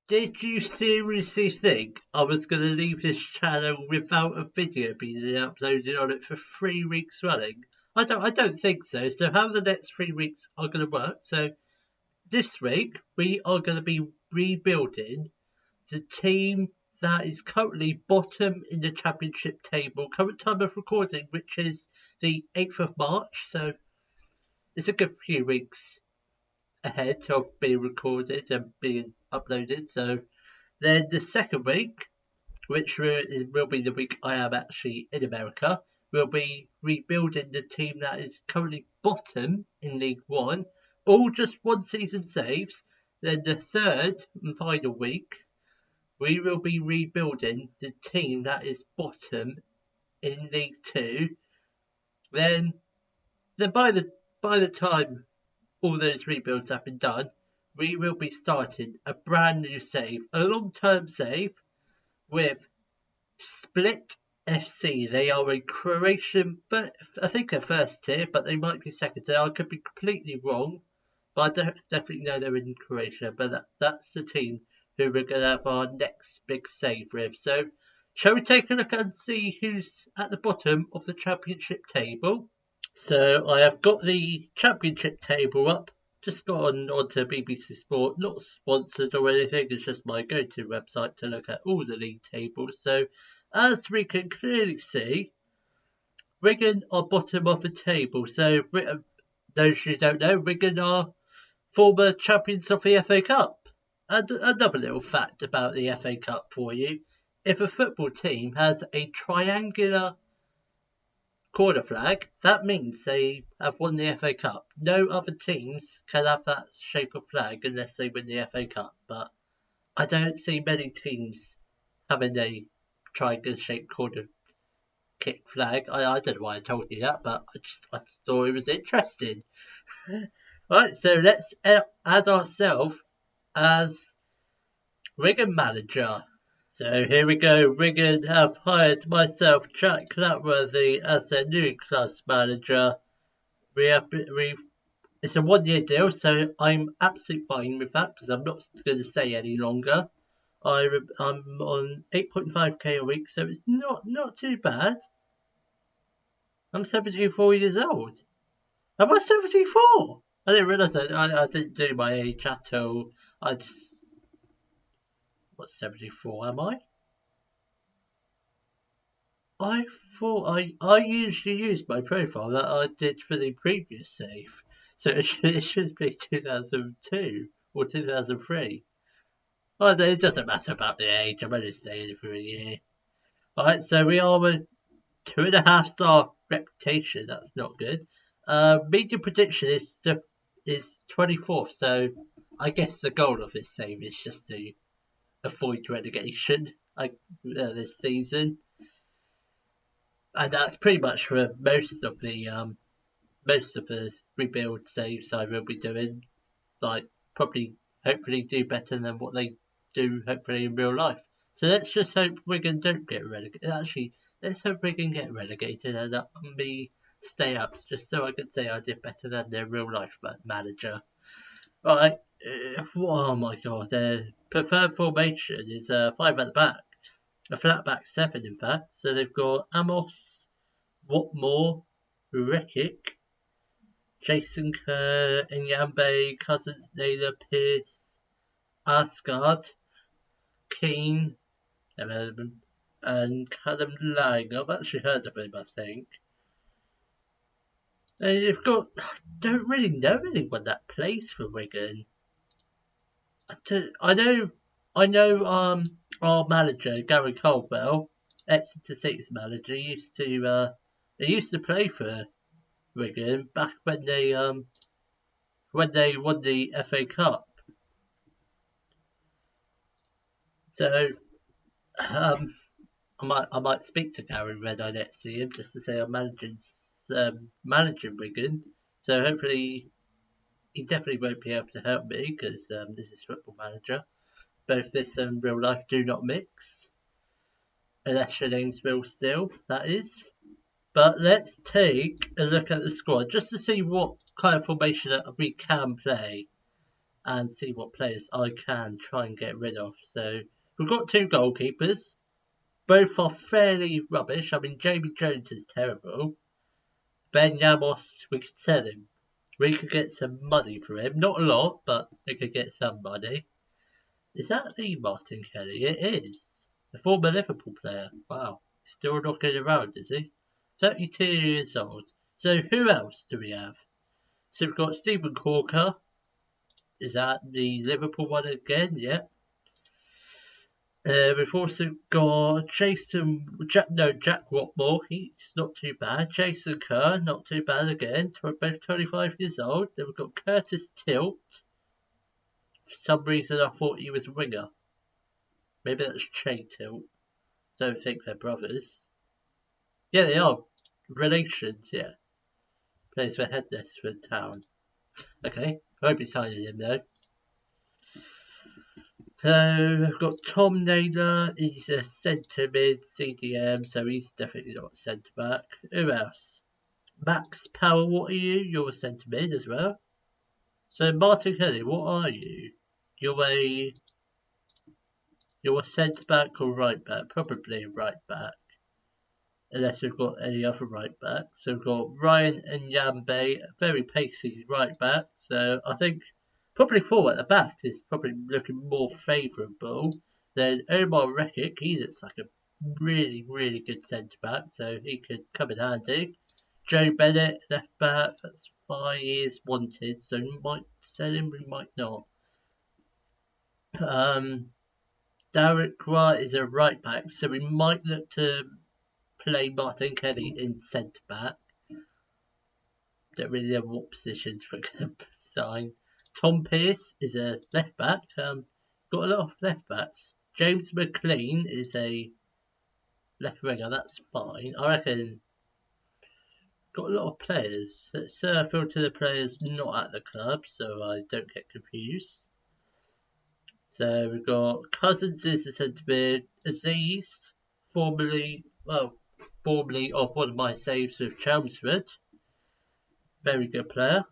Did you seriously think I was going to leave this channel without a video being uploaded on it for 3 weeks running? I don't think so. So how the next 3 weeks are going to work? So this week we are going to be rebuilding the team that is currently bottom in the championship table. Current time of recording, which is the 8th of March. So it's a good few weeks ahead of being recorded and being uploaded. So then the second week, which will be the week I am actually in America, we'll be rebuilding the team that is currently bottom in League One, all just one season saves. Then the third and final week, we will be rebuilding the team that is bottom in League Two. Then by the time all those rebuilds have been done, we will be starting a brand new save, a long-term save with Split FC. They are a Croatian, but I think they're first tier, but they might be second tier. I could be completely wrong, but I definitely know they're in Croatia. But that's the team who we're going to have our next big save with. So, shall we take a look and see who's at the bottom of the championship table? So, I have got the championship table up. Just got onto BBC Sport, not sponsored or anything, it's just my go-to website to look at all the league tables. So, as we can clearly see, Wigan are bottom of the table. So, those who don't know, Wigan are former champions of the FA Cup. And another little fact about the FA Cup for you, if a football team has a triangular corner flag, that means they have won the FA Cup. No other teams can have that shape of flag unless they win the FA Cup. But I don't see many teams having a triangular shaped corner kick flag. I don't know why I told you that, but I just thought it was interesting. Right, so let's add ourselves as Wigan manager. So here we go. Wigan have hired myself, Jack Clatworthy, as their new club's manager. It's a 1-year deal, so I'm absolutely fine with that because I'm not going to stay any longer. I'm on 8.5k a week, so it's not too bad. I'm 74 years old. Am I 74? I didn't realise that. I didn't do my age at all. What, 74 am I? I thought I usually use my profile that I did for the previous save. So it should be 2002 or 2003. Well, it doesn't matter about the age. I'm only saying it for a year. Alright, so we are with 2.5-star reputation. That's not good. Media prediction is 24th. So I guess the goal of this save is just to avoid relegation this season, and that's pretty much for most of the rebuild saves I will be doing. Like probably, hopefully, do better than what they do. Hopefully in real life. So let's just hope Wigan don't get relegated. Actually, let's hope Wigan get relegated and me stay up, just so I can say I did better than their real life manager. Right. Oh my god, their preferred formation is 5 at the back. A flat back 7, in fact. So they've got Amos, Watmore, Rekic, Jason Kerr, Nyambe, Cousins, Naylor, Pearce, Asgard, Keane, and Callum Lang. I've actually heard of him, I think. And you've got, I don't really know anyone that plays for Wigan. I know. Our manager Gary Caldwell, Exeter City's manager, used to play for Wigan back when they won the FA Cup. So I might speak to Gary when I next see him just to say I'm managing Wigan. So hopefully he definitely won't be able to help me because this is Football Manager. Both this and real life do not mix. Unless your name's Will Still, that is. But let's take a look at the squad just to see what kind of formation that we can play. and see what players I can try and get rid of. So we've got 2 goalkeepers. Both are fairly rubbish. I mean, Jamie Jones is terrible. Ben Yamos, we could sell him. We could get some money for him. Not a lot, but we could get some money. Is that the Martin Kelly? It is. The former Liverpool player. Wow. Still knocking around, is he? 32 years old. So who else do we have? So we've got Stephen Corker. Is that the Liverpool one again? Yeah. We've also got Jack Watmore. He's not too bad. Jason Kerr, not too bad again. Both 25 years old. Then we've got Curtis Tilt. For some reason, I thought he was a winger. Maybe that's Che Tilt. Don't think they're brothers. Yeah, they are relations. Yeah, plays for Hednesford Town. Okay, I won't be signing him though. So we've got Tom Naylor, he's a centre mid CDM, so he's definitely not centre back. Who else? Max Power, what are you? You're a centre mid as well. So Martin Kelly, what are you? You're a centre back or right back? Probably right back. Unless we've got any other right back. So we've got Ryan Nyambe, very pacey right back. So I think probably 4 at the back is probably looking more favourable than Omar Rekic. He looks like a really, really good centre back, so he could come in handy. Joe Bennett, left back, that's fine. He is wanted, so we might sell him, we might not. Derek Wright is a right back, so we might look to play Martin Kelly in centre back. Don't really know what positions we're going to sign. Tom Pearce is a left back. Got a lot of left backs. James McLean is a left winger. That's fine. I reckon. Got a lot of players. Let's filter the players not at the club so I don't get confused. So we've got Cousins is the centre mid. Aziz, formerly of one of my saves with Chelmsford. Very good player.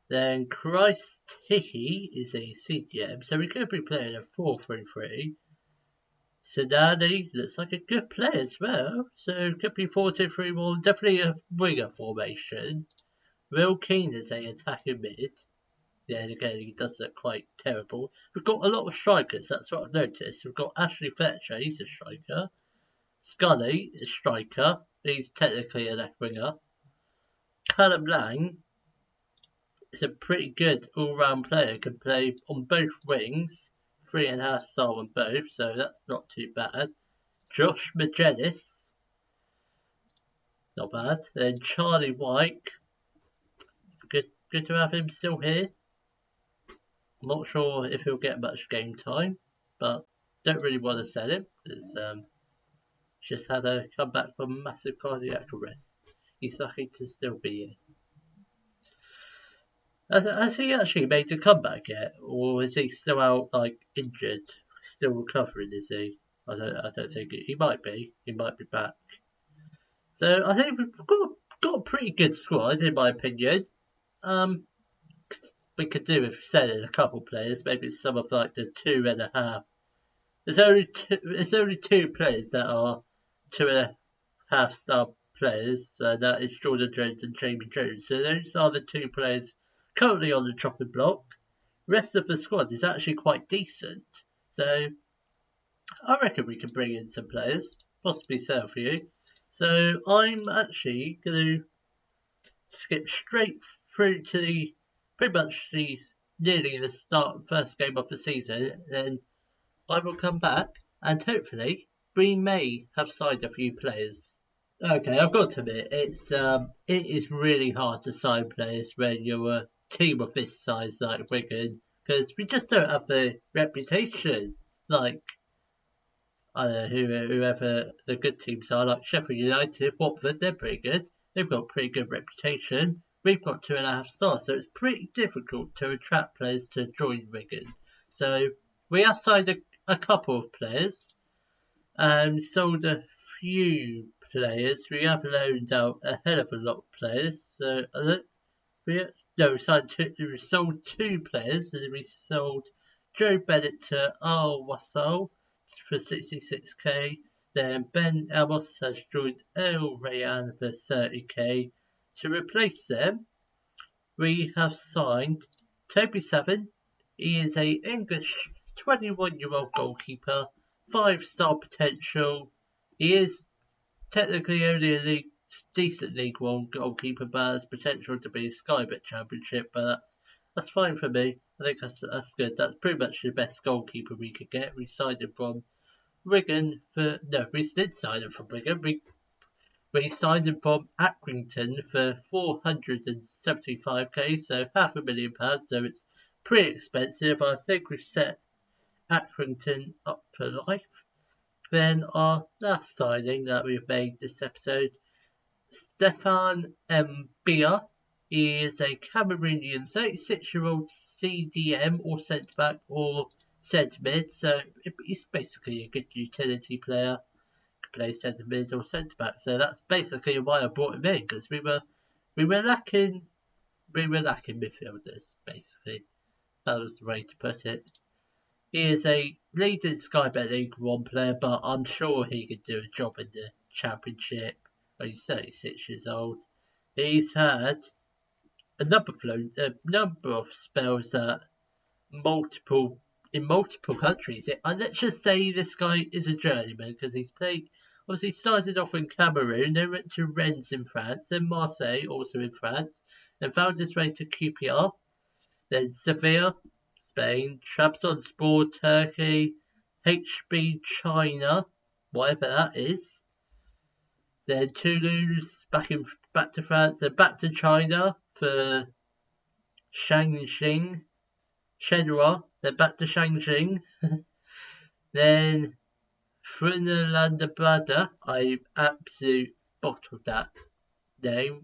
Then Christ Hickey is a CDM, so we could be playing a 4-3-3. Sinani looks like a good player as well, so could be 4-2-3-1, definitely a winger formation. Will Keane is a attacking mid. Yeah, again, he does look quite terrible. We've got a lot of strikers, that's what I've noticed. We've got Ashley Fletcher, he's a striker. Scully is a striker, he's technically a left winger. Callum Lang is a pretty good all-round player, can play on both wings, 3.5 star on both, so that's not too bad. Josh Magenis, not bad. Then Charlie White, good to have him still here. I'm not sure if he'll get much game time, but don't really want to sell him because just had a comeback from massive cardiac arrest. He's lucky to still be here. Has he actually made a comeback yet, or is he still out like injured, still recovering? Is he? I don't think he might be. He might be back. So I think we've got a pretty good squad in my opinion. We could do with selling a couple players, maybe some of like the 2.5. There's only 2 players that are 2.5 star players. That is Jordan Jones and Jamie Jones. So those are the 2 players currently on the chopping block. The rest of the squad is actually quite decent. So I reckon we can bring in some players, possibly sell for you. So I'm actually going to skip straight through to pretty much nearly the first game of the season. Then I will come back and hopefully we may have signed a few players. Okay, I've got to admit, it is really hard to sign players when you're a team of this size like Wigan, because we just don't have the reputation like I don't know whoever the good teams are, like Sheffield United, Watford. They're pretty good. They've got a pretty good reputation. We've got 2.5 stars, so it's pretty difficult to attract players to join Wigan. So we have signed a couple of players and sold a few players. We have loaned out a hell of a lot of players. So No, we sold 2 players. And we sold Joe Bennett to Al Wassal for 66k. Then Ben Amos has joined El Rayan for 30k. To replace them, we have signed Toby Savin. He is an English 21-year-old goalkeeper, 5-star potential. He is technically only a decent League One goalkeeper, but has potential to be a Sky Bet Championship. But that's fine for me. I think that's good. That's pretty much the best goalkeeper we could get. We signed him from Wigan we did sign him from Wigan. We signed him from Accrington for 475k, so £500,000. So it's pretty expensive. I think we've set Accrington up for life. Then our last signing that we've made this episode, Stefan Mbia. He is a Cameroonian 36-year-old CDM or centre-back or centre-mid, so he's basically a good utility player. Can play centre-mid or centre-back, so that's basically why I brought him in, because we were lacking midfielders, basically. That was the way to put it. He is a leading Sky Bet League One player, but I'm sure he could do a job in the Championship. He's 36 years old. He's had a number of spells in multiple countries. Let's just say this guy is a journeyman, because he's played. Obviously, he started off in Cameroon, then went to Rennes in France, then Marseille, also in France, then found his way to QPR, then Sevilla, Spain, Trabzonspor, Turkey, HB China, whatever that is. Then Toulouse, back to France, then back to China for Shanghai, Shenhua, then back to Shanghai. Then Frunelanda, I absolutely bottled that name.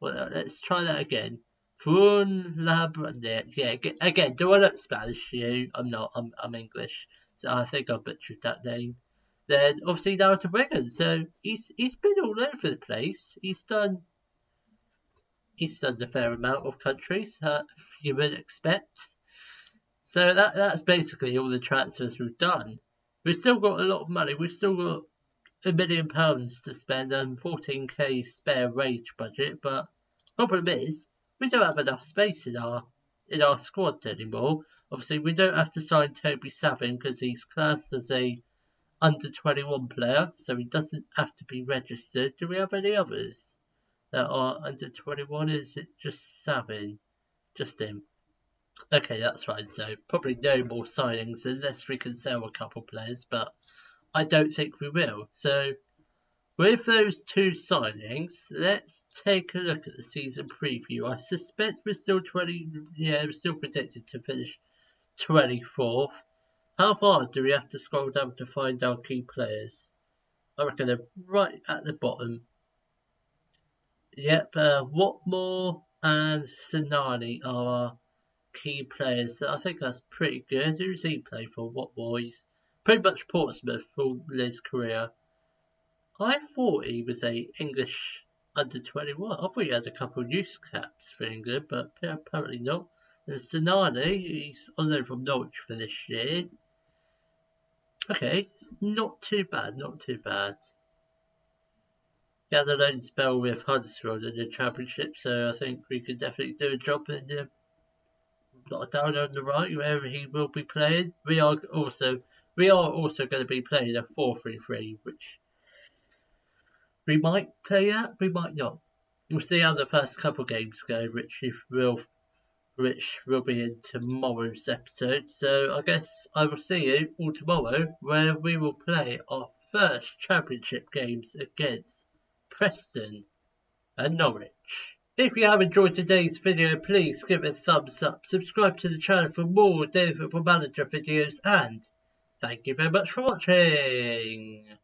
Let's try that again. Frunelanda, yeah, again, do I look Spanish to you? I'm not, I'm English, so I think I butchered that name. Then obviously now to Wigan, so he's been all over the place. He's done a fair amount of countries that you would expect. So that's basically all the transfers we've done. We've still got a lot of money. We've still got £1 million to spend and 14k spare wage budget. But problem is, we don't have enough space in our squad anymore. Obviously, we don't have to sign Toby Savin because he's classed as a under 21 player, so he doesn't have to be registered. Do we have any others that are under 21? Is it just Savin? Just him. Okay, that's fine. So probably no more signings unless we can sell a couple players, but I don't think we will. So with those 2 signings, let's take a look at the season preview. I suspect we're still predicted to finish 24th. How far do we have to scroll down to find our key players? I reckon they're right at the bottom. Yep, Watmore and Sinani are our key players. So I think that's pretty good. Who's he play for? Watmore? He's pretty much Portsmouth for his career. I thought he was a English under 21. I thought he had a couple of youth caps for England, but apparently not. And Sinani, he's on loan from Norwich for this year. Okay, not too bad. He had a loan spell with Huddersfield in the Championship, so I think we could definitely do a job in the down on the right where he will be playing. We are also going to be playing a 4-3-3, which we might play at, we might not. We'll see how the first couple games go, which will be in tomorrow's episode. So I guess I will see you all tomorrow, where we will play our first Championship games against Preston and Norwich. If you have enjoyed today's video, please give it a thumbs up, subscribe to the channel for more Daily Football Manager videos, and thank you very much for watching.